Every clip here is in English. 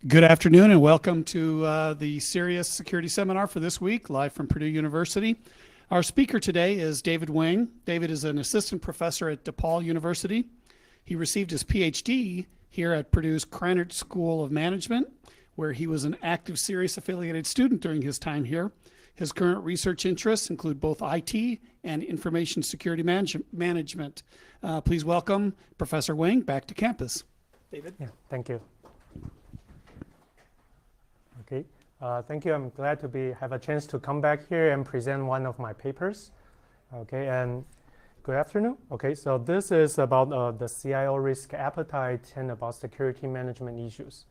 Good afternoon and welcome to the CERIAS Security Seminar for this week, live from Purdue University. Our speaker today is David Wang. David is an assistant professor at DePaul University. He received his PhD here at Purdue's Krannert School of Management, where he was an active CERIAS affiliated student during his time here. His current research interests include both IT and information security management. Please welcome Professor Wang back to campus. David? Yeah, thank you. Okay, thank you. I'm glad to have a chance to come back here and present one of my papers. Okay, and good afternoon. Okay, so this is about the CIO risk appetite and about security management issues.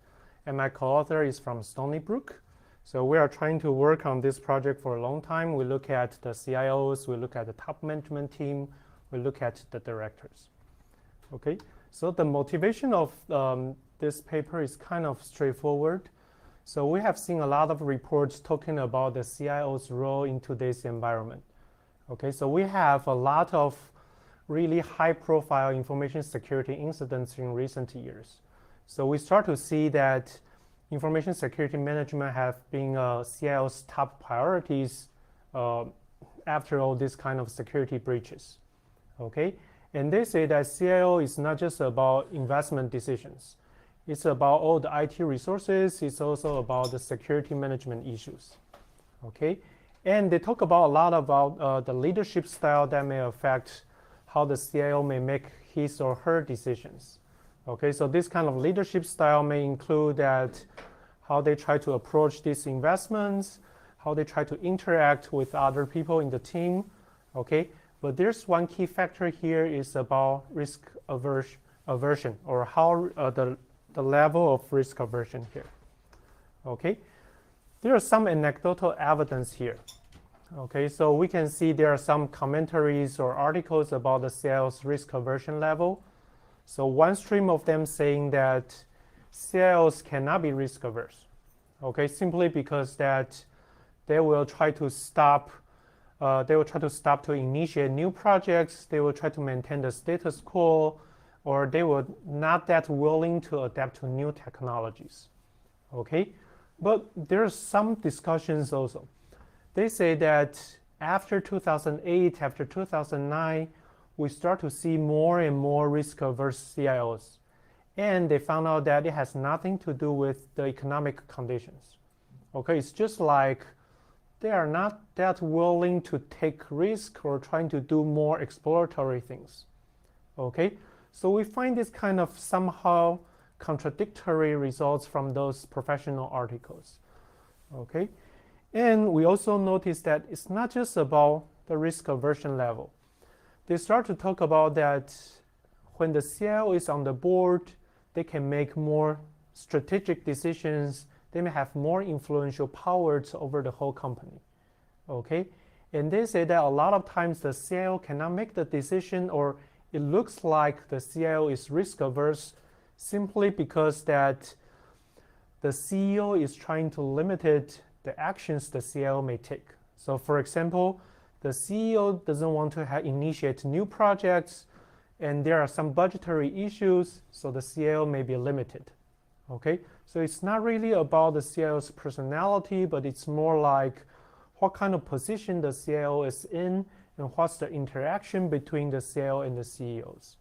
And my co-author is from Stony Brook. So we are trying to work on this project for a long time. We look at the CIOs, we look at the top management team, we look at the directors. Okay, so the motivation of this paper is kind of straightforward. So we have seen a lot of reports talking about the CIO's role in today's environment. Okay, so we have a lot of really high-profile information security incidents in recent years. So we start to see that information security management have been CIO's top priorities after all these kind of security breaches. Okay, and they say that CIO is not just about investment decisions. It's about all the IT resources. It's also about the security management issues. Okay, and they talk about a lot about the leadership style that may affect how the CIO may make his or her decisions. Okay, so this kind of leadership style may include that how they try to approach these investments, how they try to interact with other people in the team. Okay, but there's one key factor here is about risk aversion, or how the level of risk aversion here. Okay, there are some anecdotal evidence here. Okay, so we can see there are some commentaries or articles about the CIO's risk aversion level. So one stream of them saying that CIOs cannot be risk averse. Okay, simply because that they will try to stop to initiate new projects. They will try to maintain the status quo, or they were not that willing to adapt to new technologies. Okay, but there's some discussions also. They say that after 2008, after 2009, we start to see more and more risk-averse CIOs. And they found out that it has nothing to do with the economic conditions. Okay, it's just like they are not that willing to take risk or trying to do more exploratory things. Okay, so we find this kind of somehow contradictory results from those professional articles. Okay, and we also notice that it's not just about the risk aversion level. They start to talk about that when the CIO is on the board, they can make more strategic decisions. They may have more influential powers over the whole company. Okay, and they say that a lot of times the CIO cannot make the decision, or it looks like the CIO is risk averse simply because that the CEO is trying to limit the actions the CIO may take. So for example, the CEO doesn't want to initiate new projects, and there are some budgetary issues, so the CIO may be limited. Okay, so it's not really about the CIO's personality, but it's more like what kind of position the CIO is in and what's the interaction between the CIO and the CEOs.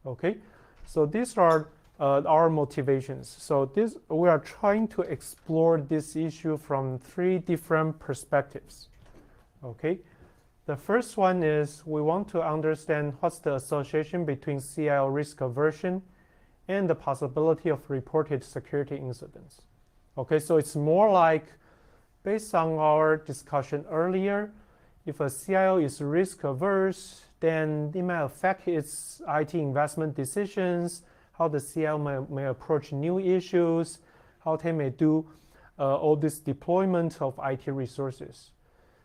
Okay, so these are our motivations. So we are trying to explore this issue from three different perspectives. Okay, the first one is we want to understand what's the association between CIO risk aversion and the possibility of reported security incidents. Okay, so it's more like, based on our discussion earlier, if a CIO is risk averse, then it may affect its IT investment decisions, how the CIO may approach new issues, how they may do all this deployment of IT resources.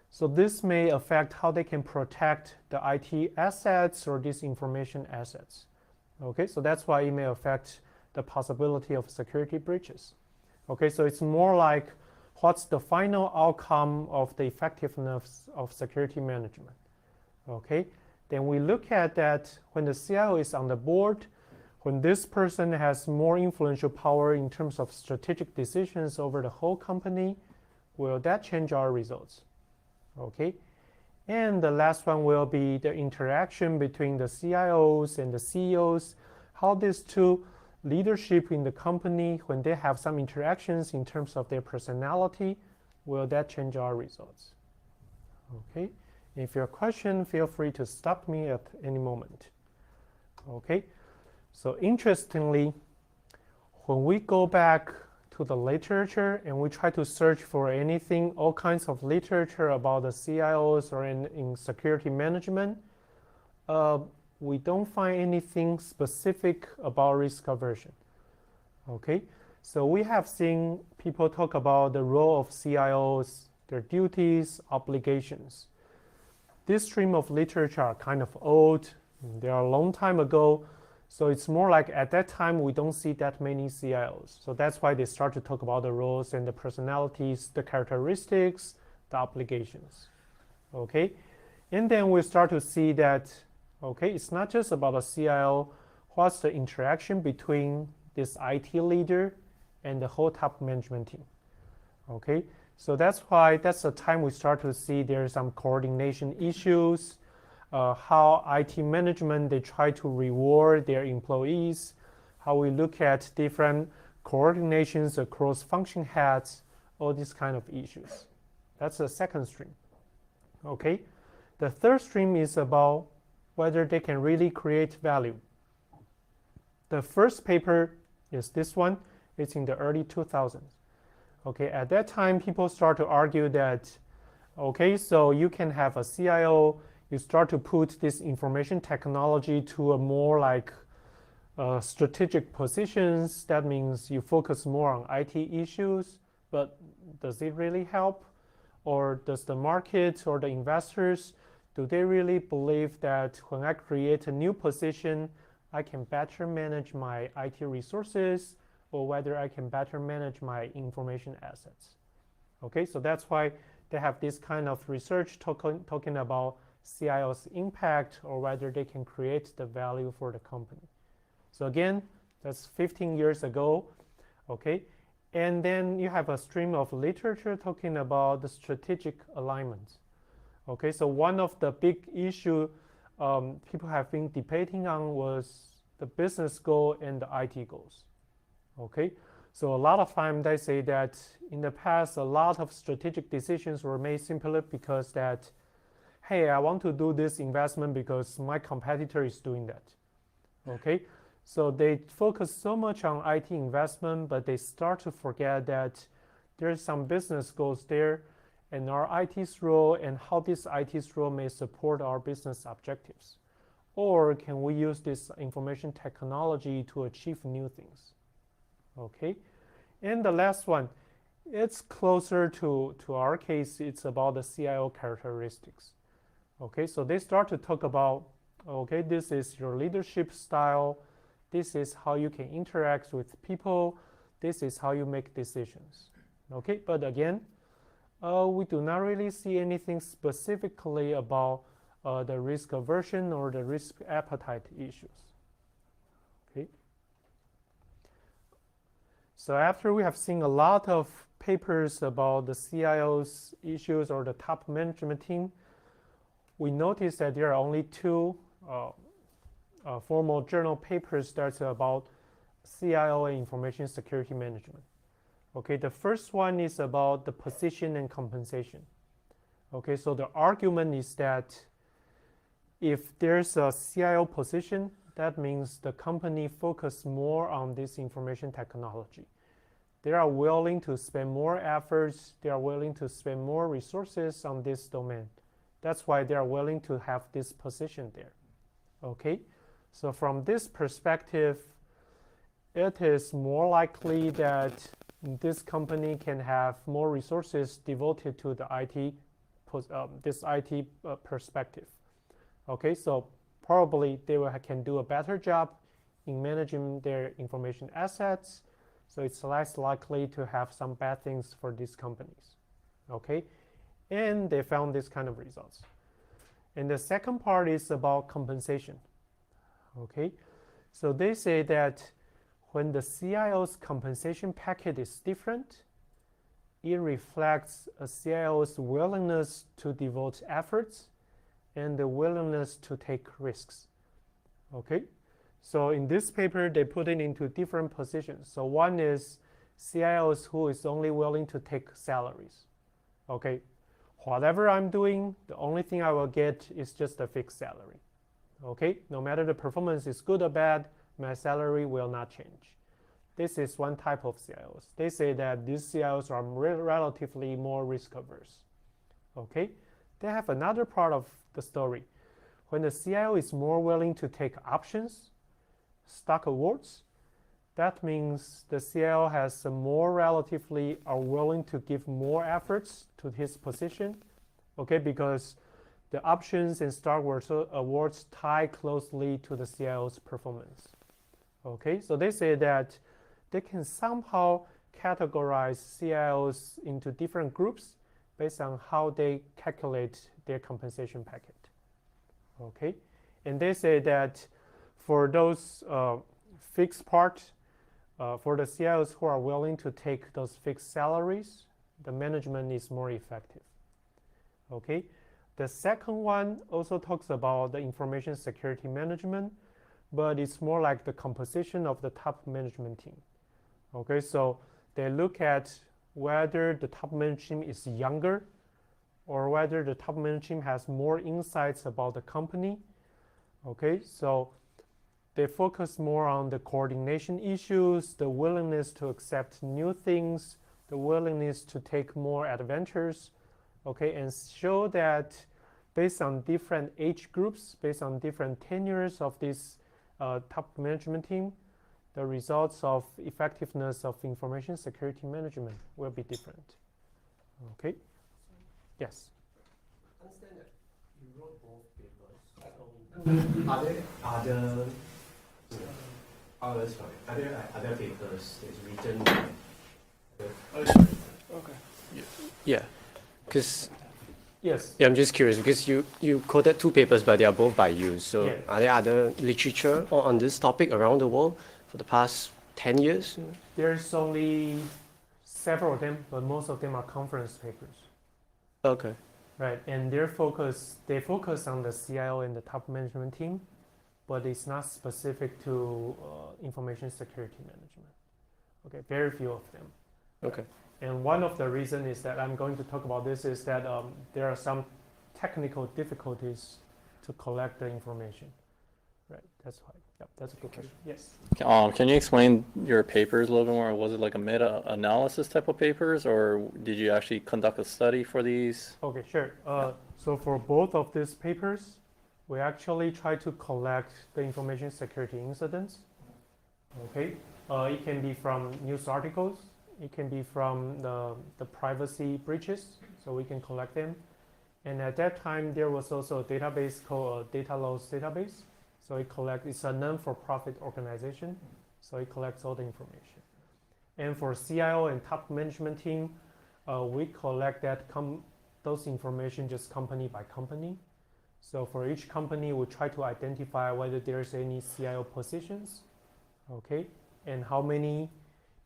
So this may affect how they can protect the IT assets or these information assets. Okay, so that's why it may affect the possibility of security breaches. Okay, so it's more like what's the final outcome of the effectiveness of security management. Okay, then we look at that when the CIO is on the board, when this person has more influential power in terms of strategic decisions over the whole company, will that change our results? Okay. And the last one will be the interaction between the CIOs and the CEOs, how these two leadership in the company, when they have some interactions in terms of their personality, will that change our results? Okay. If you have a question, feel free to stop me at any moment. Okay. So interestingly, when we go back to the literature and we try to search for anything, all kinds of literature about the CIOs or in security management, we don't find anything specific about risk aversion. Okay, so we have seen people talk about the role of CIOs, their duties, obligations. This stream of literature are kind of old. They are a long time ago. So it's more like at that time, we don't see that many CIOs. So that's why they start to talk about the roles and the personalities, the characteristics, the obligations. Okay, and then we start to see that, okay, it's not just about a CIO. What's the interaction between this IT leader and the whole top management team? Okay, so that's why that's the time we start to see there's some coordination issues. How IT management, they try to reward their employees, how we look at different coordinations across function heads, all these kind of issues. That's the second stream. Okay, the third stream is about whether they can really create value. The first paper is this one. It's in the early 2000s. Okay, at that time, people start to argue that, okay, so you can have a CIO, you start to put this information technology to a more like strategic positions. That means you focus more on IT issues, but does it really help? Or does the market or the investors, do they really believe that when I create a new position, I can better manage my IT resources, or whether I can better manage my information assets? Okay, so that's why they have this kind of research talking about CIO's impact, or whether they can create the value for the company. So again, that's 15 years ago. Okay, and then you have a stream of literature talking about the strategic alignment. Okay, so one of the big issue people have been debating on was the business goal and the IT goals. Okay, so a lot of time they say that in the past, a lot of strategic decisions were made simply because that, hey, I want to do this investment because my competitor is doing that. Okay, so they focus so much on IT investment, but they start to forget that there's some business goals there, and our IT's role and how this IT's role may support our business objectives. Or can we use this information technology to achieve new things? Okay, and the last one, it's closer to our case. It's about the CIO characteristics. Okay, so they start to talk about, okay, this is your leadership style. This is how you can interact with people. This is how you make decisions. Okay, but again, we do not really see anything specifically about the risk aversion or the risk appetite issues. Okay. So after we have seen a lot of papers about the CIO's issues or the top management team, we noticed that there are only two formal journal papers that's about CIO and information security management. Okay, the first one is about the position and compensation. Okay, so the argument is that if there's a CIO position, that means the company focus more on this information technology. They are willing to spend more efforts. They are willing to spend more resources on this domain. That's why they are willing to have this position there. Okay, so from this perspective, it is more likely that this company can have more resources devoted to the IT, this IT perspective. Okay, so probably they can do a better job in managing their information assets. So it's less likely to have some bad things for these companies. Okay, and they found this kind of results. And the second part is about compensation. Okay, So they say that when the CIO's compensation package is different, it reflects a CIO's willingness to devote efforts and the willingness to take risks. Okay, so in this paper, they put it into different positions. So one is CIOs who is only willing to take salaries. Okay, whatever I'm doing, the only thing I will get is just a fixed salary. Okay, no matter the performance is good or bad, my salary will not change. This is one type of CIOs. They say that these CIOs are relatively more risk averse. Okay, they have another part of the story. When the CIO is more willing to take options, stock awards, that means the CIO has more relatively are willing to give more efforts to his position. Okay, because the options and stock awards tie closely to the CIO's performance. Okay, so they say that they can somehow categorize CIOs into different groups based on how they calculate their compensation packet. Okay, and they say that for those fixed part, for the CIOs who are willing to take those fixed salaries, the management is more effective. Okay, the second one also talks about the information security management, but it's more like the composition of the top management team. Okay, so they look at whether the top management team is younger or whether the top management team has more insights about the company. Okay, so they focus more on the coordination issues, the willingness to accept new things, the willingness to take more adventures, okay, and show that based on different age groups, based on different tenures of this top management team, the results of effectiveness of information security management will be different. Okay? Yes? I understand that you wrote both papers. Are there other other papers that's written by Okay. Yeah, because Yes. I'm just curious because you quoted two papers, but they are both by you. So Yeah. are there other literature on this topic around the world for the past 10 years? There's only several of them, but most of them are conference papers. Okay. Right, and they focus on the CIO and the top management team, but it's not specific to information security management. Okay, very few of them. Okay. And one of the reasons is that I'm going to talk about this is that there are some technical difficulties to collect the information. Right, that's why. Yep, that's a good question. Yes. Can you explain your papers a little bit more? Was it like a meta-analysis type of papers, or did you actually conduct a study for these? Okay, sure. So for both of these papers, we actually try to collect the information security incidents. Okay, it can be from news articles. It can be from the privacy breaches, so we can collect them. And at that time, there was also a database called a data loss database. So it's a non-for-profit organization, so it collects all the information. And for CIO and top management team, we collect those information just company by company. So for each company, we try to identify whether there's any CIO positions, okay, and how many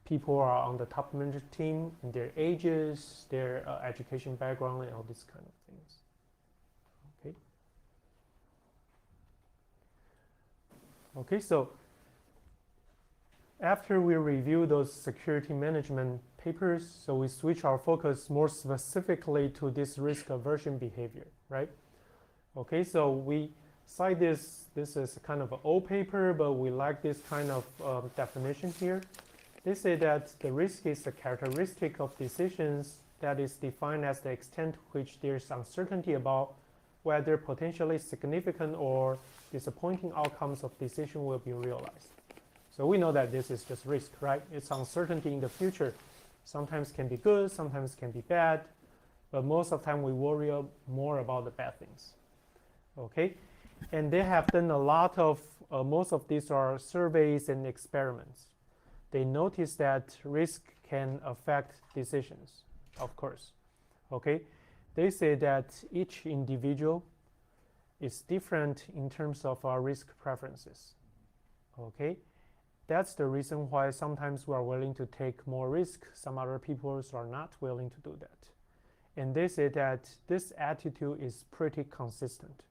people are on the top management team, and their ages, their education background, and all these kind of things. Okay. Okay, so after we review those security management papers, so we switch our focus more specifically to this risk aversion behavior, right? Okay, so we cite this is kind of an old paper, but we like this kind of definition here. They say that the risk is a characteristic of decisions that is defined as the extent to which there's uncertainty about whether potentially significant or disappointing outcomes of decision will be realized. So we know that this is just risk, right? It's uncertainty in the future. Sometimes can be good, sometimes can be bad, but most of the time we worry more about the bad things. Okay, and they have done a lot of, most of these are surveys and experiments. They notice that risk can affect decisions, of course. Okay, they say that each individual is different in terms of our risk preferences. Okay, that's the reason why sometimes we are willing to take more risk. Some other people are not willing to do that. And they say that this attitude is pretty consistent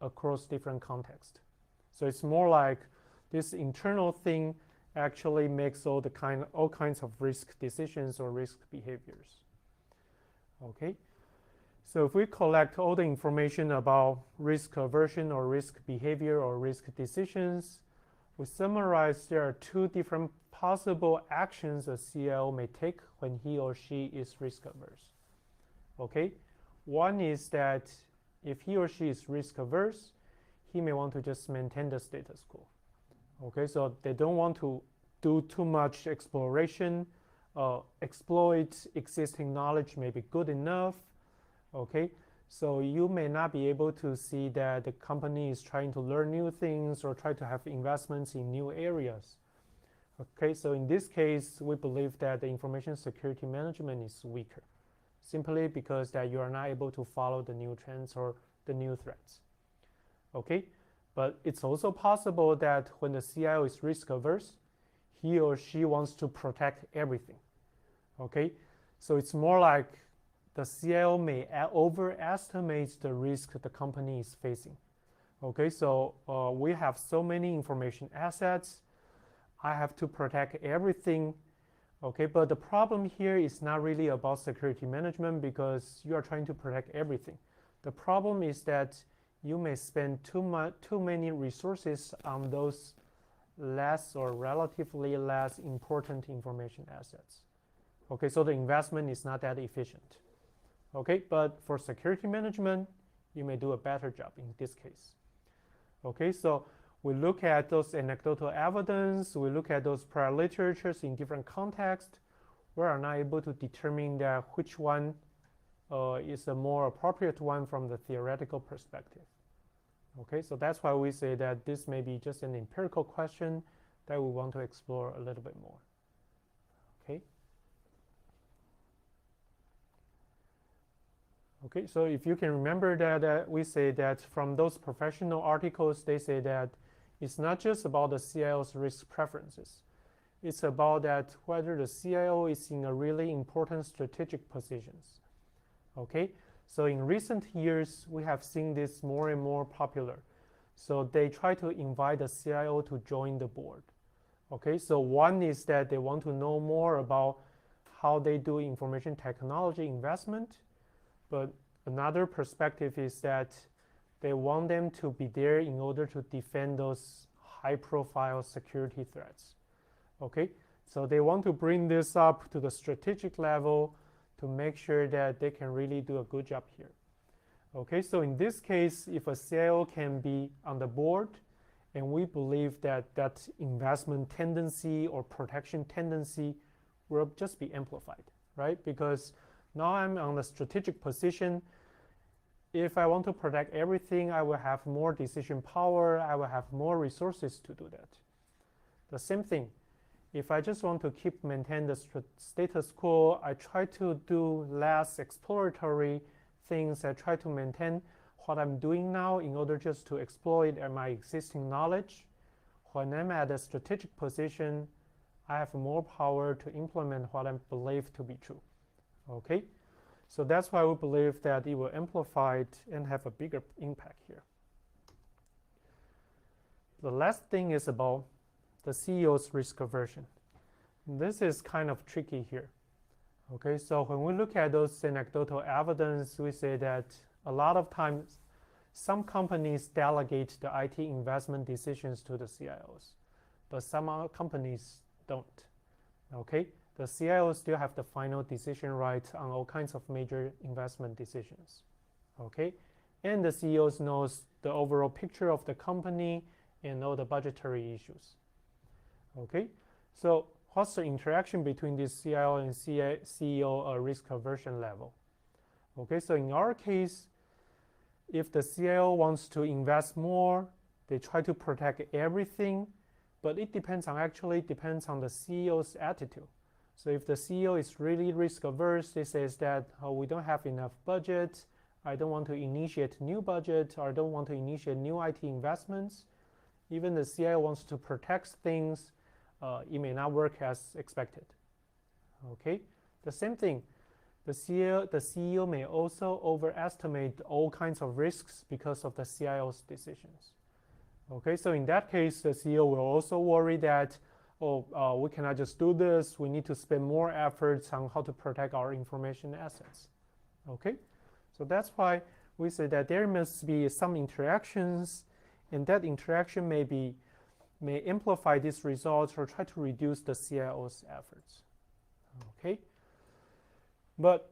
across different contexts. So it's more like this internal thing actually makes all kinds of risk decisions or risk behaviors. Okay, so if we collect all the information about risk aversion or risk behavior or risk decisions, we summarize there are two different possible actions a CIO may take when he or she is risk averse. Okay, one is that if he or she is risk averse, he may want to just maintain the status quo. Okay, so they don't want to do too much exploration. Exploit existing knowledge may be good enough. Okay, so you may not be able to see that the company is trying to learn new things or try to have investments in new areas. Okay, so in this case, we believe that the information security management is weaker, simply because that you are not able to follow the new trends or the new threats. Okay, but it's also possible that when the CIO is risk averse, he or she wants to protect everything. Okay, so it's more like the CIO may overestimate the risk the company is facing. Okay, so we have so many information assets. I have to protect everything. Okay, but the problem here is not really about security management because you are trying to protect everything. The problem is that you may spend too many resources on those less or relatively less important information assets. Okay, so the investment is not that efficient. Okay, but for security management, you may do a better job in this case. Okay, so we look at those anecdotal evidence, we look at those prior literatures in different contexts. We are not able to determine that which one is a more appropriate one from the theoretical perspective. Okay, so that's why we say that this may be just an empirical question that we want to explore a little bit more. Okay. Okay, so if you can remember that we say that from those professional articles, they say that it's not just about the CIO's risk preferences. It's about that whether the CIO is in a really important strategic positions. Okay, so in recent years, we have seen this more and more popular. So they try to invite the CIO to join the board. Okay, so one is that they want to know more about how they do information technology investment. But another perspective is that they want them to be there in order to defend those high-profile security threats. Okay, so they want to bring this up to the strategic level to make sure that they can really do a good job here. Okay, so in this case, if a CIO can be on the board, and we believe that that investment tendency or protection tendency will just be amplified, right? Because now I'm on the strategic position. If I want to protect everything, I will have more decision power. I will have more resources to do that. The same thing, if I just want to maintain the status quo, I try to do less exploratory things. I try to maintain what I'm doing now in order just to exploit my existing knowledge. When I'm at a strategic position, I have more power to implement what I believe to be true. Okay, so that's why we believe that it will amplify it and have a bigger impact here. The last thing is about the CEO's risk aversion. This is kind of tricky here. Okay, so when we look at those anecdotal evidence, we say that a lot of times some companies delegate the IT investment decisions to the CIOs, but some companies don't. Okay, the CIO still have the final decision right on all kinds of major investment decisions. Okay, and the CEOs knows the overall picture of the company and all the budgetary issues. Okay, so what's the interaction between this CIO and CEO risk aversion level? Okay, so in our case, if the CIO wants to invest more, they try to protect everything, but it actually depends on the CEO's attitude. So if the CEO is really risk averse, they says that we don't have enough budget, I don't want to initiate new budget, or I don't want to initiate new IT investments, Even the CIO wants to protect things, it may not work as expected. Okay, the same thing. The CEO may also overestimate all kinds of risks because of the CIO's decisions. Okay, so in that case, the CEO will also worry that, we cannot just do this. We need to spend more efforts on how to protect our information assets. Okay, so that's why we say that there must be some interactions, and that interaction may amplify these results or try to reduce the CIO's efforts. Okay, but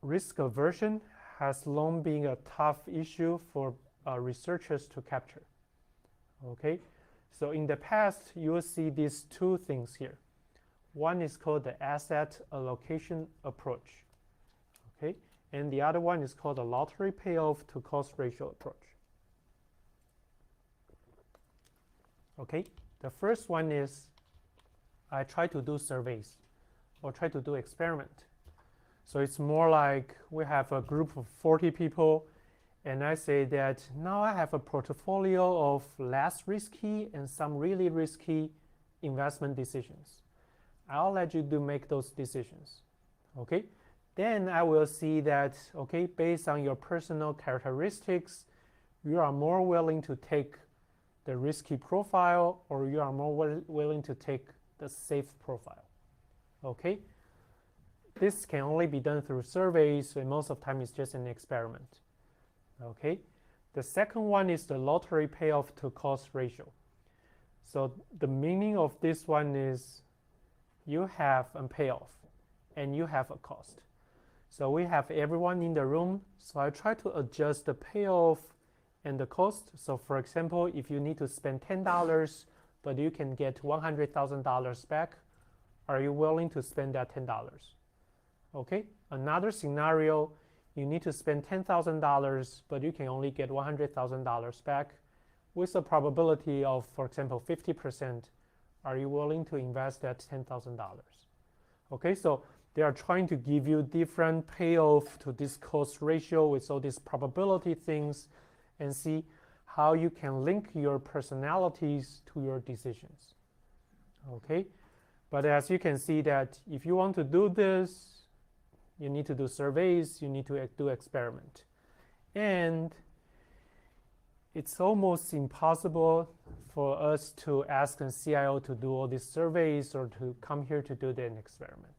risk aversion has long been a tough issue for researchers to capture. Okay, so in the past, you will see these two things here. One is called the asset allocation approach. Okay, and the other one is called the lottery payoff to cost ratio approach. Okay, the first one is I try to do surveys or try to do experiment. So it's more like we have a group of 40 people, and I say that now I have a portfolio of less risky and some really risky investment decisions. I'll let you make those decisions. Okay, then I will see that, okay, based on your personal characteristics, you are more willing to take the risky profile, or you are more willing to take the safe profile. Okay, this can only be done through surveys, and most of the time it's just an experiment. Okay, the second one is the lottery payoff to cost ratio. So the meaning of this one is you have a payoff and you have a cost. So we have everyone in the room, so I try to adjust the payoff and the cost. So for example, if you need to spend $10, but you can get $100,000 back, are you willing to spend that $10? Okay, another scenario, you need to spend $10,000, but you can only get $100,000 back with a probability of, for example, 50%. Are you willing to invest that $10,000? Okay, so they are trying to give you different payoff to this cost ratio with all these probability things and see how you can link your personalities to your decisions. Okay, but as you can see that if you want to do this, you need to do surveys, you need to do experiment. And it's almost impossible for us to ask a CIO to do all these surveys or to come here to do an experiment.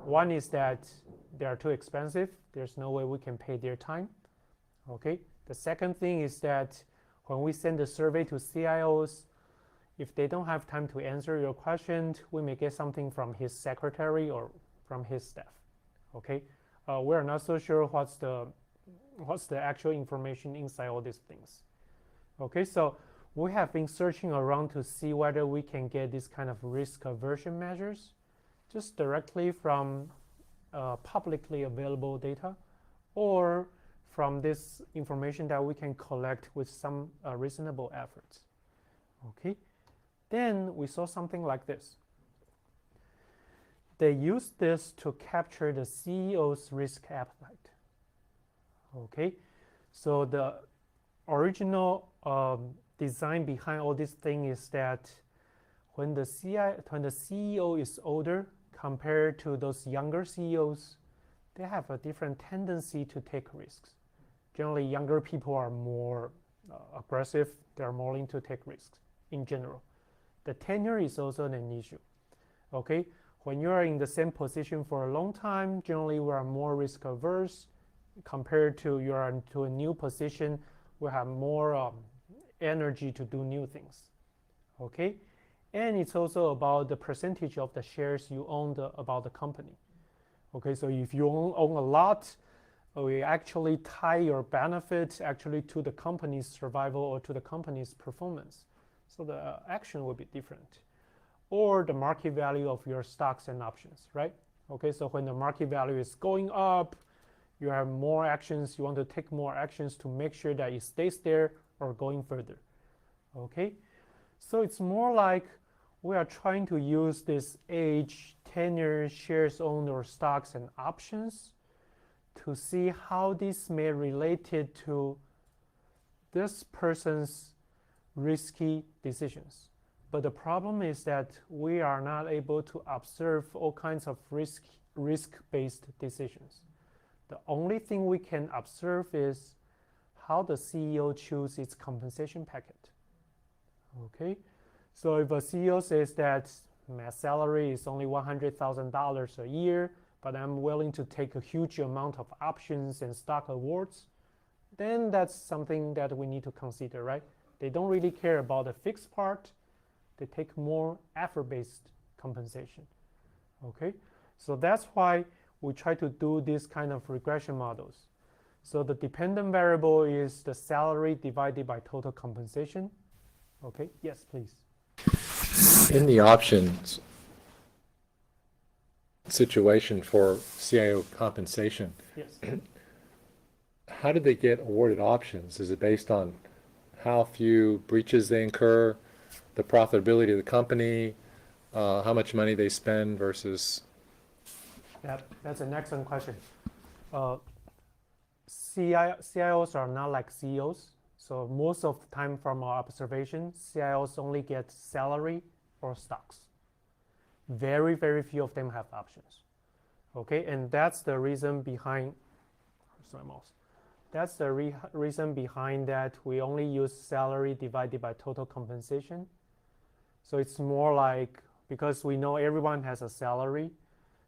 One is that they are too expensive. There's no way we can pay their time. Okay. The second thing is that when we send a survey to CIOs, if they don't have time to answer your question, we may get something from his secretary or from his staff. Okay, we're not so sure what's the actual information inside all these things. Okay, so we have been searching around to see whether we can get this kind of risk aversion measures just directly from publicly available data or from this information that we can collect with some reasonable efforts. Okay, then we saw something like this. They use this to capture the CEO's risk appetite. Okay, so the original design behind all this thing is that when the CEO is older compared to those younger CEOs, they have a different tendency to take risks. Generally, younger people are more aggressive. They're more willing to take risks in general. The tenure is also an issue. Okay. When you are in the same position for a long time, generally we are more risk averse compared to you are into a new position. We have more energy to do new things. Okay, and it's also about the percentage of the shares you own about the company. Okay, so if you own a lot, we actually tie your benefits actually to the company's survival or to the company's performance. So the action will be different. Or the market value of your stocks and options, right? Okay, so when the market value is going up, you have more actions, you want to take more actions to make sure that it stays there or going further. Okay, so it's more like we are trying to use this age, tenure, shares owned or stocks and options to see how this may relate to this person's risky decisions. But the problem is that we are not able to observe all kinds of risk-based decisions. The only thing we can observe is how the CEO chooses its compensation packet. Okay, so if a CEO says that my salary is only $100,000 a year, but I'm willing to take a huge amount of options and stock awards, then that's something that we need to consider, right? They don't really care about the fixed part. They take more effort-based compensation. Okay, so that's why we try to do this kind of regression models. So the dependent variable is the salary divided by total compensation. Okay, yes, please. In the options situation for CIO compensation, Yes. how did they get awarded options? Is it based on how few breaches they incur, the profitability of the company, how much money they spend versus? That's an excellent question. CIOs are not like CEOs. So most of the time from our observation, CIOs only get salary or stocks. Very, very few of them have options. Okay, and that's the reason behind, that's the reason behind that we only use salary divided by total compensation. So it's more like, because we know everyone has a salary.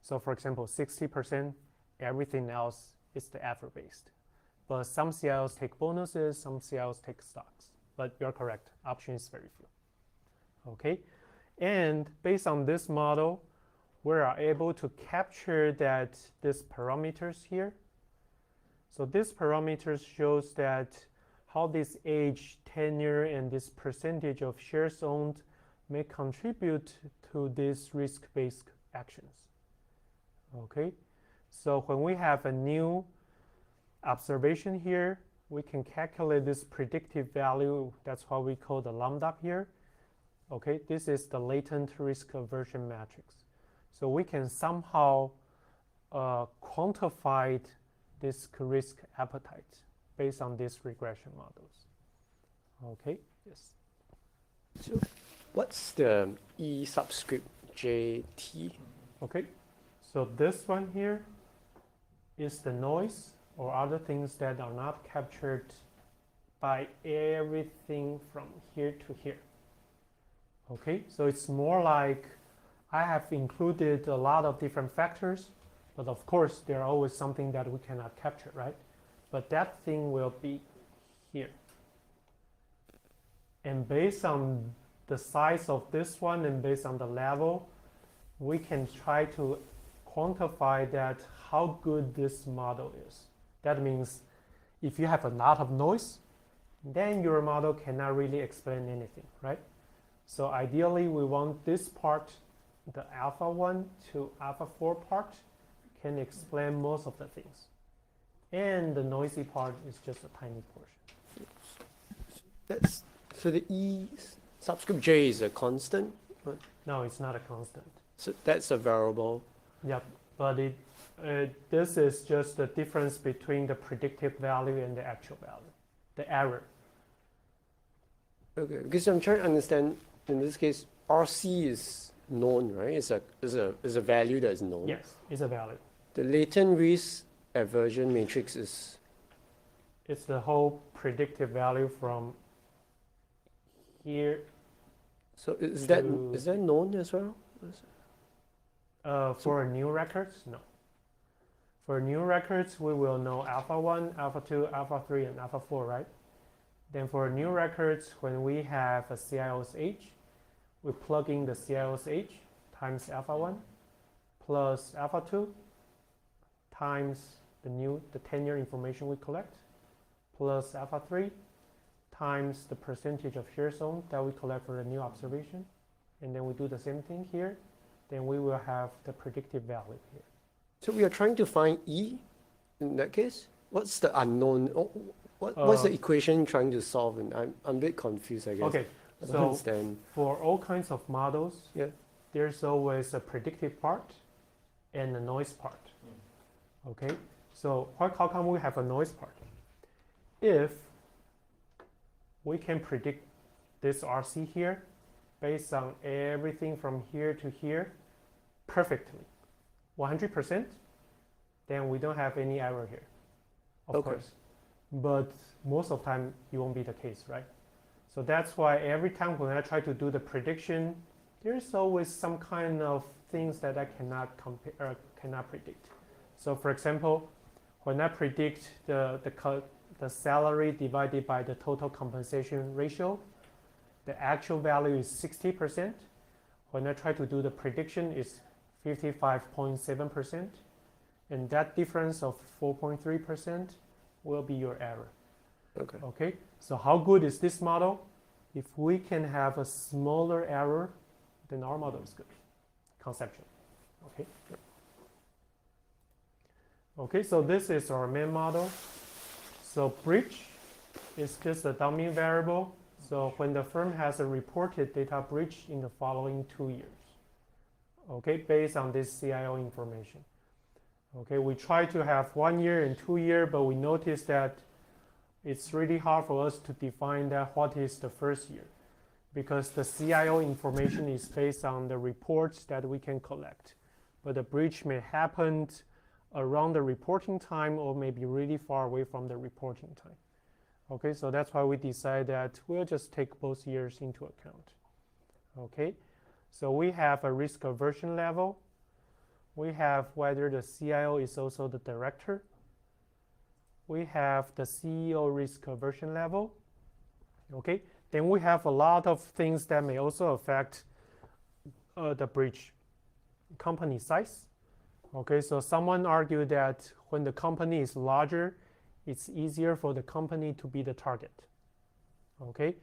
So for example, 60%, everything else is the effort-based. But some CIOs take bonuses, some CIOs take stocks. But you're correct, option is very few. Okay, and based on this model, we are able to capture that these parameters here. So this parameters shows that how this age, tenure, and this percentage of shares owned may contribute to these risk-based actions. Okay, so when we have a new observation here, we can calculate this predictive value. That's what we call the lambda here. Okay, this is the latent risk aversion matrix. So we can somehow quantify this risk appetite based on these regression models. Okay, yes. So what's the E subscript JT? Okay, so this one here is the noise or other things that are not captured by everything from here to here. Okay, so it's more like I have included a lot of different factors, but of course there are always something that we cannot capture, right? But that thing will be here. And based on the size of this one and based on the level, we can try to quantify that how good this model is. That means if you have a lot of noise, then your model cannot really explain anything, right? So ideally, we want this part, the alpha 1 to alpha 4 part, can explain most of the things. And the noisy part is just a tiny portion. That's so the E subscript J is a constant? No, it's not a constant. So that's a variable. Yep, but this is just the difference between the predictive value and the actual value, the error. Okay, because I'm trying to understand, in this case, RC is known, right? It's a value that is known. Yes, it's a value. The latent risk aversion matrix is? It's the whole predictive value from here. So is that known as well? For new records, no. For new records, we will know alpha 1, alpha 2, alpha 3, and alpha 4, right? Then for new records, when we have a CIO's age, we plug in the CIO's age times alpha 1 plus alpha 2 times the tenure information we collect plus alpha 3 times the percentage of shares owned that we collect for the new observation. And then we do the same thing here. Then we will have the predictive value here. So we are trying to find E in that case? What's the unknown? What's the equation trying to solve? And I'm a bit confused, I guess. Okay, I don't so understand. for all kinds of models, Yeah. there's always a predictive part and a noise part. Okay, so how come we have a noise part? If we can predict this RC here based on everything from here to here perfectly, 100%, then we don't have any error here, of course. But most of the time, it won't be the case, right? So that's why every time when I try to do the prediction, there's always some kind of things that I cannot compare, cannot predict. So for example, when I predict the salary divided by the total compensation ratio, the actual value is 60%. When I try to do the prediction, it's 55.7%. And that difference of 4.3% will be your error. Okay. So how good is this model? If we can have a smaller error, then our model is good. Conceptual. Okay. Okay, so this is our main model. So breach is just a dummy variable. So when the firm has a reported data breach in the following 2 years, okay, based on this CIO information. Okay, we try to have 1 year and 2 year, but we notice that it's really hard for us to define that what is the first year, because the CIO information is based on the reports that we can collect. But the breach may happen around the reporting time or maybe really far away from the reporting time. Okay, so that's why we decide that we'll just take both years into account. Okay, so we have a risk aversion level. We have whether the CIO is also the director. We have the CEO risk aversion level. Okay, then we have a lot of things that may also affect the breach. Company size. Okay, so someone argued that when the company is larger, it's easier for the company to be the target. Okay,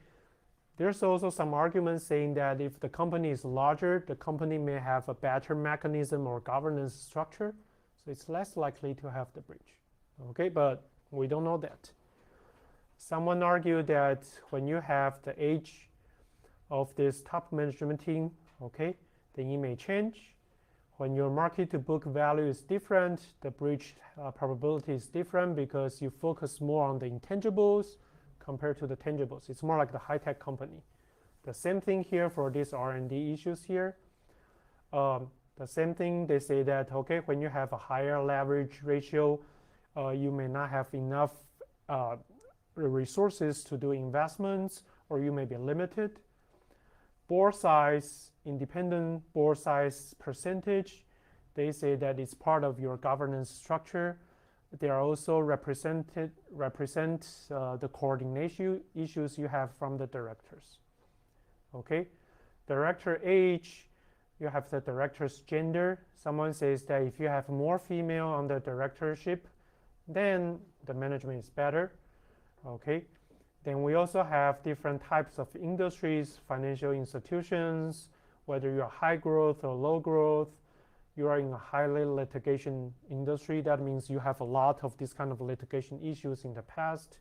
there's also some arguments saying that if the company is larger, the company may have a better mechanism or governance structure, so it's less likely to have the breach. Okay, but we don't know that. Someone argued that when you have the age of this top management team, okay, then it may change. When your market to book value is different, the breach probability is different because you focus more on the intangibles compared to the tangibles. It's more like the high-tech company. The same thing here for these R&D issues here. The same thing, they say that, okay, when you have a higher leverage ratio, you may not have enough resources to do investments, or you may be limited. Board size, independent board size percentage, they say that it's part of your governance structure. They are also represent the coordination issues you have from the directors. Okay, director age, you have the director's gender. Someone says that if you have more female on the directorship, then the management is better. Okay, then we also have different types of industries, financial institutions, whether you're high growth or low growth. You are in a highly litigation industry. That means you have a lot of this kind of litigation issues in the past.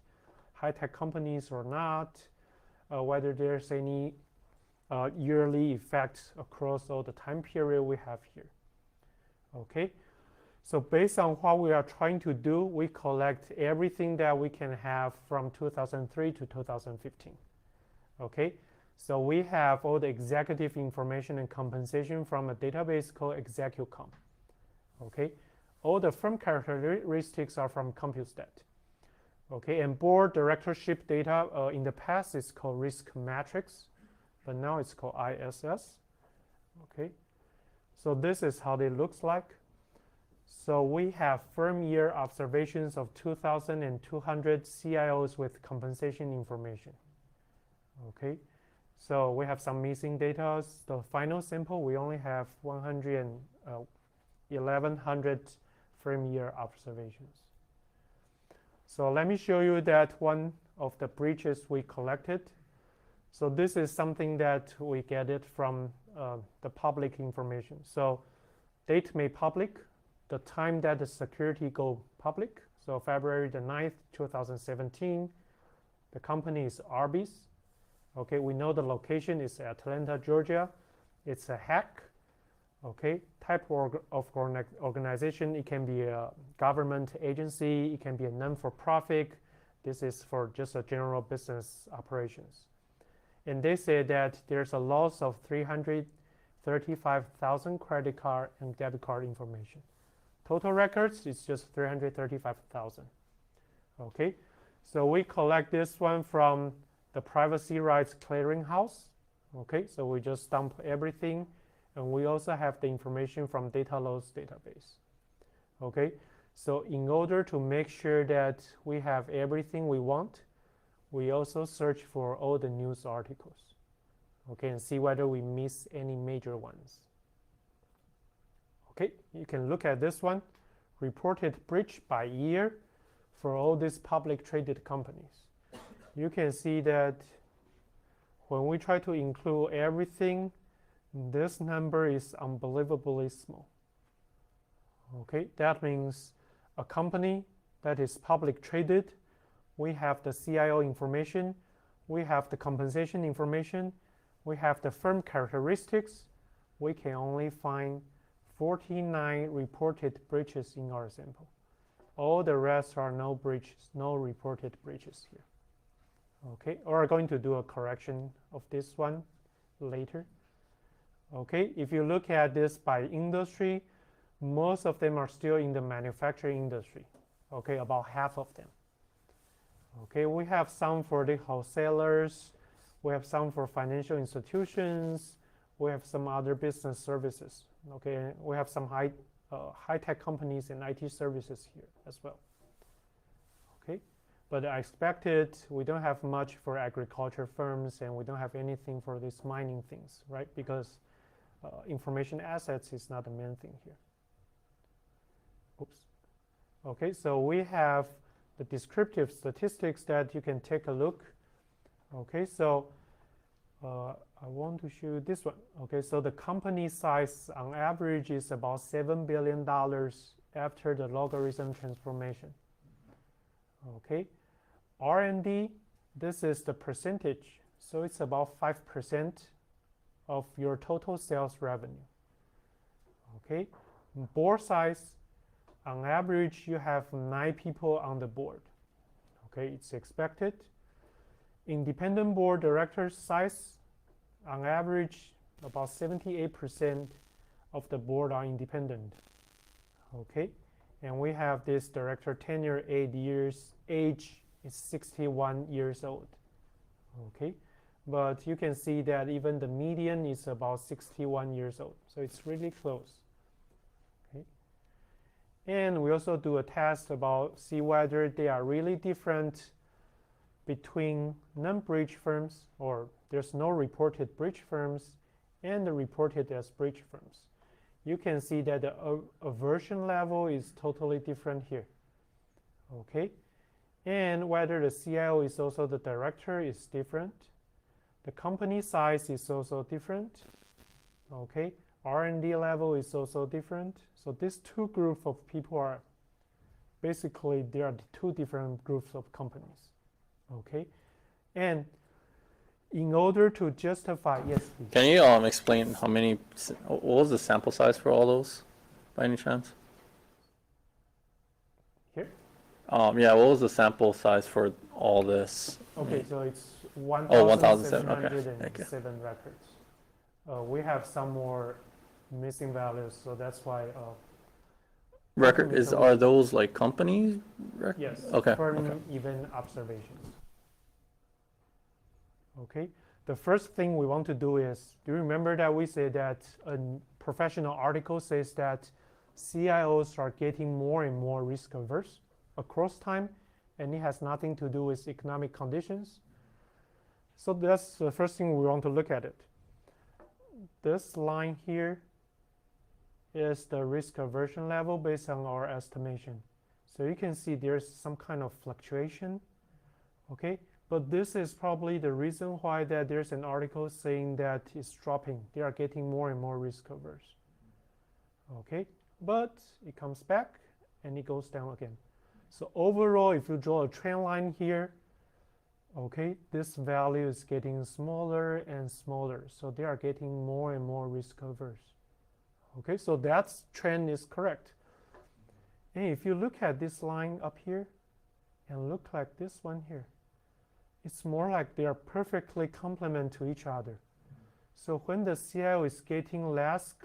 High-tech companies or not, whether there's any yearly effects across all the time period we have here. Okay, so based on what we are trying to do, we collect everything that we can have from 2003 to 2015. Okay, so we have all the executive information and compensation from a database called ExecuComp. Okay, all the firm characteristics are from CompuStat. Okay, and board directorship data in the past is called risk matrix, but now it's called ISS. Okay, so this is how it looks like. So we have firm year observations of 2,200 CIOs with compensation information. Okay, so we have some missing data. The final sample, we only have 1,100 firm year observations. So let me show you that one of the breaches we collected. So this is something that we get it from the public information. So date made public, the time that the security go public. So February the 9th, 2017. The company is Arby's. Okay, we know the location is Atlanta, Georgia. It's a hack. Okay, type of organization, it can be a government agency, it can be a non-for-profit. This is for just a general business operations. And they say that there's a loss of 335,000 credit card and debit card information. Total records is just 335,000. Okay, so we collect this one from the privacy rights clearinghouse. Okay, so we just dump everything, and we also have the information from data loss database. Okay, so in order to make sure that we have everything we want, we also search for all the news articles, okay, and see whether we miss any major ones. Okay, you can look at this one, reported breach by year for all these public traded companies. You can see that when we try to include everything, this number is unbelievably small. Okay, that means a company that is public traded, we have the CIO information, we have the compensation information, we have the firm characteristics, we can only find 49 reported breaches in our sample. All the rest are no breaches, no reported breaches here. Okay, we're going to do a correction of this one later. Okay, if you look at this by industry, most of them are still in the manufacturing industry. Okay, about half of them. Okay, we have some for the wholesalers, we have some for financial institutions, we have some other business services. Okay, we have some high-tech companies and IT services here as well. Okay, but I expected we don't have much for agriculture firms, and we don't have anything for these mining things, right? Because information assets is not the main thing here. Oops. Okay, so we have the descriptive statistics that you can take a look. Okay, so I want to show you this one. Okay, so the company size on average is about $7 billion after the logarithm transformation. Okay, R&D, this is the percentage. So it's about 5% of your total sales revenue. Okay, board size, on average, you have 9 people on the board. Okay, it's expected. Independent board director size, on average, about 78% of the board are independent. Okay, and we have this director tenure 8 years, age is 61 years old. Okay, but you can see that even the median is about 61 years old, so it's really close. Okay, and we also do a test about see whether they are really different between non-breach firms, or there's no reported breach firms, and the reported as breach firms. You can see that the aversion level is totally different here. Okay, and whether the CIO is also the director is different. The company size is also different. Okay, R&D level is also different. So these two groups of people are basically, there are two different groups of companies. Okay, and in order to justify, yes, please. Can you explain how many, what was the sample size for all those, by any chance? Here? Yeah, what was the sample size for all this? Okay, so it's 1,707, okay. 1,707 records. We have some more missing values, so that's why. Record is, are those like company records? Yes, Okay. firm event observations. Okay, the first thing we want to do is, do you remember that we said that a professional article says that CIOs are getting more and more risk averse across time, and it has nothing to do with economic conditions? So that's the first thing we want to look at it. This line here is the risk aversion level based on our estimation. So you can see there's some kind of fluctuation, okay? But this is probably the reason why that there's an article saying that it's dropping. They are getting more and more risk averse, okay? But it comes back and it goes down again. So overall, if you draw a trend line here, okay, this value is getting smaller and smaller. So they are getting more and more risk averse. Okay, so that trend is correct. And if you look at this line up here and look like this one here, it's more like they are perfectly complement to each other. So when the CIO is getting less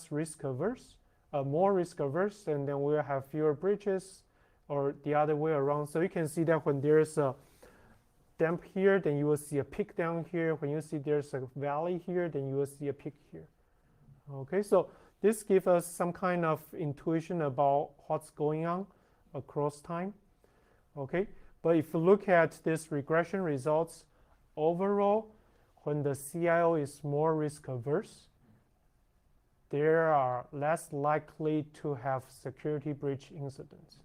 risk averse, more risk averse, and then we'll have fewer breaches, or the other way around. So you can see that when there's a dump here, then you will see a peak down here. When you see there's a valley here, then you will see a peak here. Okay, so this gives us some kind of intuition about what's going on across time. Okay, but if you look at this regression results, overall, when the CIO is more risk averse, they are less likely to have security breach incidents.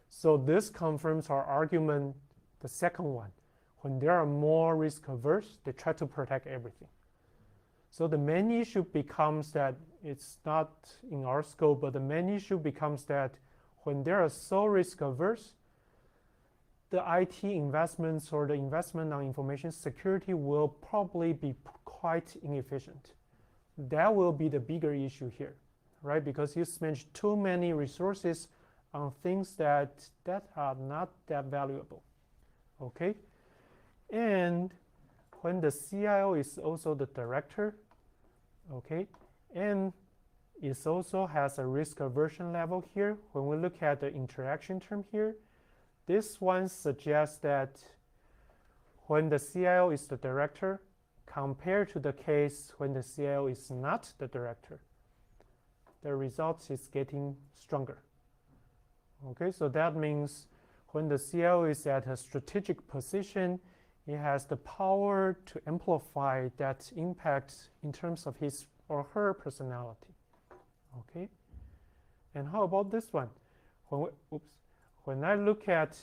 So this confirms our argument, the second one. When they are more risk averse, they try to protect everything. So the main issue becomes that it's not in our scope, but the main issue becomes that when they are so risk averse, the IT investments or the investment on information security will probably be quite inefficient. That will be the bigger issue here, right? Because you spend too many resources on things that are not that valuable, okay? And when the CIO is also the director, okay, and it also has a risk aversion level here. When we look at the interaction term here, this one suggests that when the CIO is the director, compared to the case when the CIO is not the director, the result is getting stronger. Okay, so that means when the CIO is at a strategic position, he has the power to amplify that impact in terms of his or her personality. Okay, and how about this one? When I look at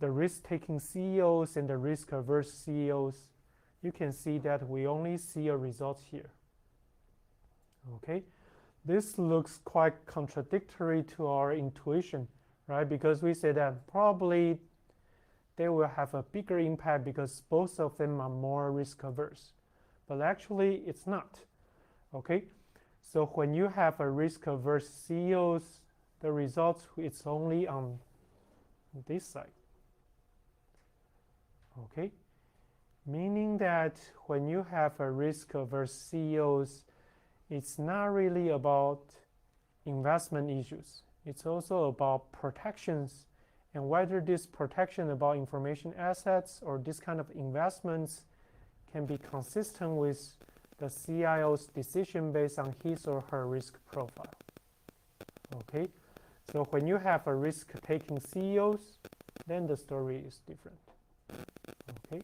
the risk-taking CEOs and the risk-averse CEOs, you can see that we only see a result here. Okay, this looks quite contradictory to our intuition, right? Because we say that probably they will have a bigger impact because both of them are more risk-averse. But actually, it's not. Okay, so when you have a risk-averse CEOs, the results it's only on this side. Okay, meaning that when you have a risk-averse CEOs, it's not really about investment issues. It's also about protections, and whether this protection about information assets or this kind of investments can be consistent with the CIO's decision based on his or her risk profile. Okay, so when you have a risk-taking CEOs, then the story is different. Okay,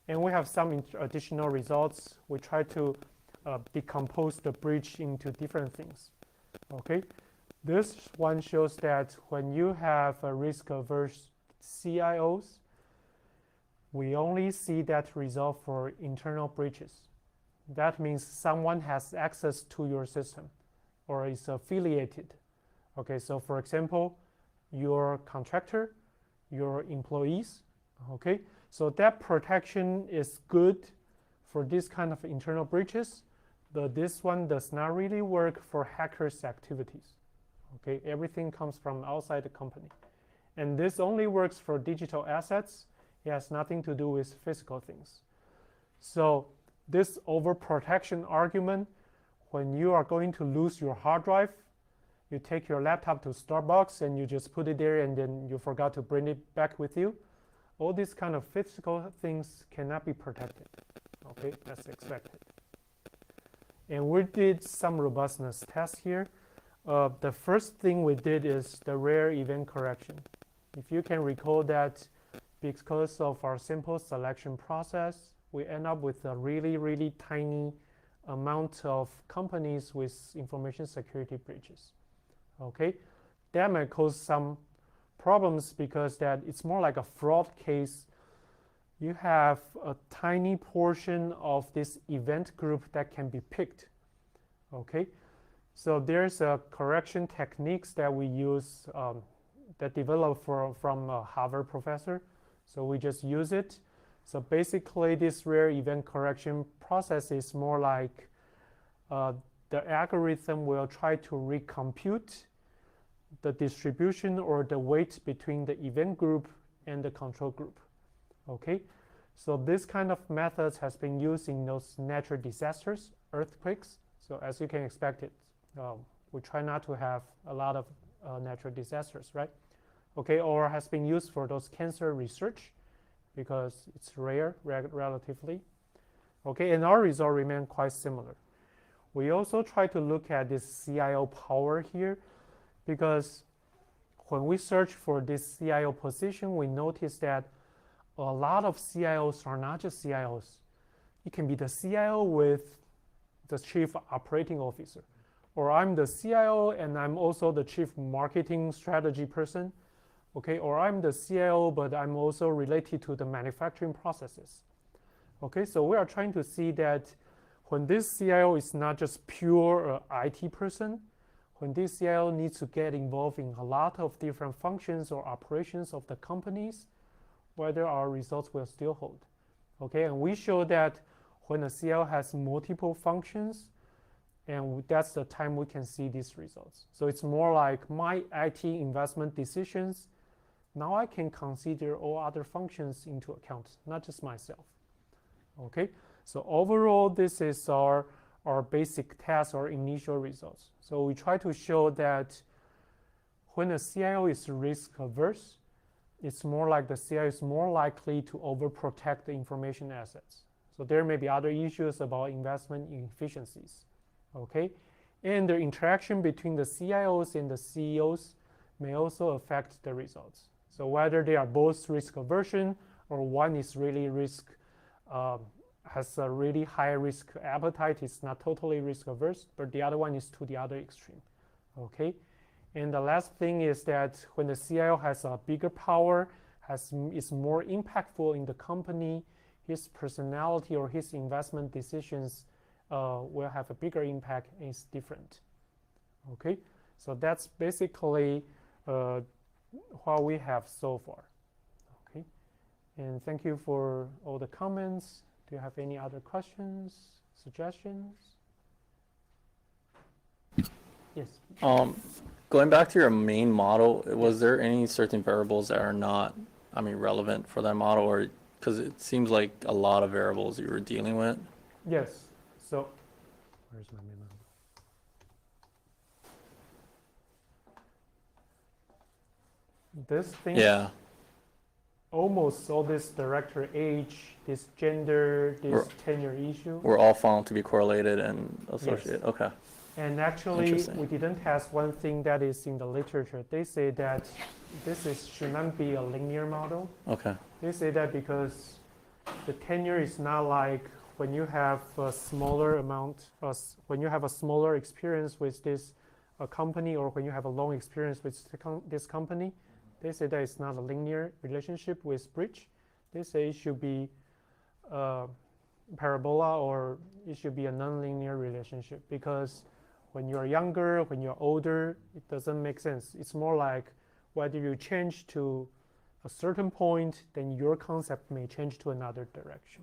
and we have some additional results. We try to decompose the breach into different things. Okay, this one shows that when you have a risk-averse CIOs, we only see that result for internal breaches. That means someone has access to your system or is affiliated. Okay, so for example, your contractor, your employees, okay, so that protection is good for this kind of internal breaches, but this one does not really work for hackers' activities. Okay, everything comes from outside the company. And this only works for digital assets. It has nothing to do with physical things. So this overprotection argument, when you are going to lose your hard drive, you take your laptop to Starbucks and you just put it there and then you forgot to bring it back with you. All these kind of physical things cannot be protected. Okay, that's expected. And we did some robustness tests here. The first thing we did is the rare event correction. If you can recall that because of our simple selection process, we end up with a really, really tiny amount of companies with information security breaches. Okay, that might cause some problems because that it's more like a fraud case. You have a tiny portion of this event group that can be picked. Okay, so there's a correction techniques that we use that developed from a Harvard professor. So we just use it. So basically, this rare event correction process is more like the algorithm will try to recompute the distribution or the weight between the event group and the control group. Okay, so this kind of methods has been used in those natural disasters, earthquakes. So as you can expect it, we try not to have a lot of natural disasters, right? Okay, or has been used for those cancer research because it's rare relatively. Okay, and our results remain quite similar. We also try to look at this CIO power here because when we search for this CIO position, we notice that a lot of CIOs are not just CIOs. It can be the CIO with the chief operating officer, or I'm the CIO and I'm also the chief marketing strategy person, okay, or I'm the CIO but I'm also related to the manufacturing processes. Okay, so we are trying to see that when this CIO is not just pure IT person, when this CIO needs to get involved in a lot of different functions or operations of the companies, whether our results will still hold. Okay, and we show that when a CIO has multiple functions, and that's the time we can see these results. So it's more like my IT investment decisions, now I can consider all other functions into account, not just myself. Okay, so overall, this is our basic test or initial results. So we try to show that when a CIO is risk averse, it's more like the CIO is more likely to overprotect the information assets. So there may be other issues about investment efficiencies. Okay, and the interaction between the CIOs and the CEOs may also affect the results. So whether they are both risk aversion or one is really has a really high risk appetite, is not totally risk averse, but the other one is to the other extreme. Okay, and the last thing is that when the CIO has a bigger power, is more impactful in the company, his personality or his investment decisions will have a bigger impact and is different. Okay, so that's basically what we have so far. Okay, and thank you for all the comments. Do you have any other questions, suggestions? Yes. Going back to your main model, was there any certain variables that are not, relevant for that model, or because it seems like a lot of variables you were dealing with? Yes. So, where's my memo? This thing. Yeah. Almost all this director age, this gender, this tenure issue. Were all found to be correlated and associated. Yes. Okay. And actually, we didn't test one thing that is in the literature. They say that should not be a linear model. Okay. They say that because the tenure is not like when you have a smaller amount, when you have a smaller experience with this company, or when you have a long experience with this company. They say that it's not a linear relationship with bridge. They say it should be parabola, or it should be a nonlinear relationship, because when you're younger, when you're older, it doesn't make sense. It's more like whether you change to a certain point, then your concept may change to another direction,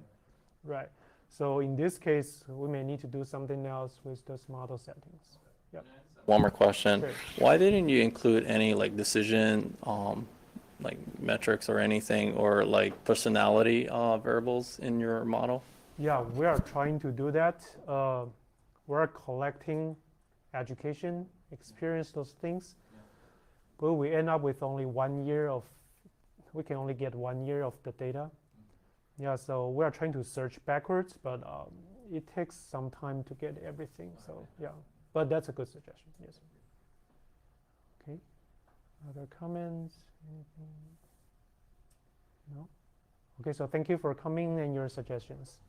right? So in this case, we may need to do something else with those model settings. Yep. One more question. Sure. Why didn't you include any decision metrics or anything, or personality variables in your model? Yeah, we are trying to do that. We're collecting education, experience, those things. But we end up with only 1 year we can only get 1 year of the data. Yeah, so we are trying to search backwards, but it takes some time to get everything. So yeah. But that's a good suggestion, yes. Okay, other comments? Anything? No? Okay, so thank you for coming and your suggestions.